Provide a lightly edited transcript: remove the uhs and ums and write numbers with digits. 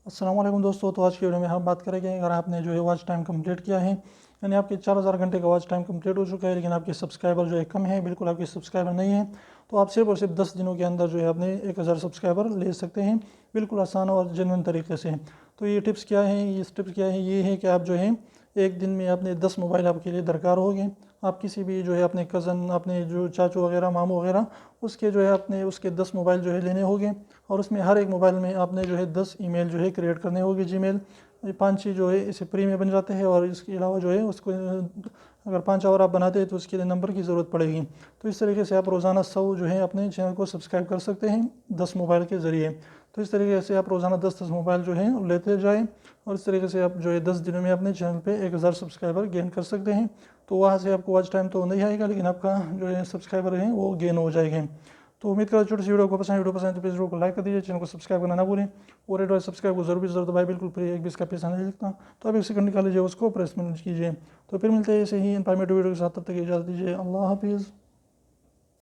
अस्सलाम वालेकुम दोस्तों। तो आज की वीडियो में हम बात करेंगे, अगर आपने जो है वॉच टाइम कंप्लीट किया है, यानी आपके 4000 घंटे का वॉच टाइम कंप्लीट हो चुका है, लेकिन आपके सब्सक्राइबर जो है कम है, बिल्कुल आपके सब्सक्राइबर नहीं है, तो आप सिर्फ और सिर्फ 10 दिनों के अंदर जो है अपने 1000 सब्सक्राइबर ले सकते हैं, बिल्कुल आसान और जेन्युइन तरीके से। तो ये टिप्स क्या है, ये है कि आप जो है एक दिन में अपने 10 मोबाइल आपके लिए दरकार होंगे। आप किसी भी जो है अपने कज़न, अपने जो चाचू वगैरह, मामू वगैरह, उसके जो है अपने उसके 10 मोबाइल जो है लेने होंगे, और उसमें हर एक मोबाइल में आपने जो है 10 ईमेल जो है क्रिएट करने होगी। जीमेल ये 5 जो है इसे फ्री में बन जाते हैं, और इसके अलावा जो है उसको अगर 5 और आप बनाते हैं तो उसके लिए नंबर की ज़रूरत पड़ेगी। तो इस तरीके से आप रोज़ाना 100 जो है अपने चैनल को सब्सक्राइब कर सकते हैं 10 मोबाइल के ज़रिए। तो इस तरीके से आप रोज़ाना 10-10 मोबाइल जो है लेते जाएँ, और इस तरीके से आप जो है 10 दिनों में अपने चैनल पे 1000 सब्सक्राइबर गेन कर सकते हैं। तो वहाँ से आपको वॉच टाइम तो नहीं आएगा, लेकिन आपका जो है सब्सक्राइबर हैं वो गेन हो जाएंगे। तो उम्मीद करता हूँ छोटी सी वीडियो को पसंद, वीडियो पसंद तो प्लीज़ वीडियो को लाइक कर दीजिए, चैनल को सब्सक्राइब करना ना भूलें, और रेड वाले सब्सक्राइब को जरूर भी जरूर दबाए, बिल्कुल फ्री, एक भी इसका पैसा नहीं लगता। तो आप एक सेकंड निकाल लीजिए, उसको प्रेस में कीजिए। तो फिर मिलते हैं ऐसे ही इन्फॉर्मेटिव वीडियो के साथ, तब तक इजाज़त दीजिए। अल्लाह हाफिज़।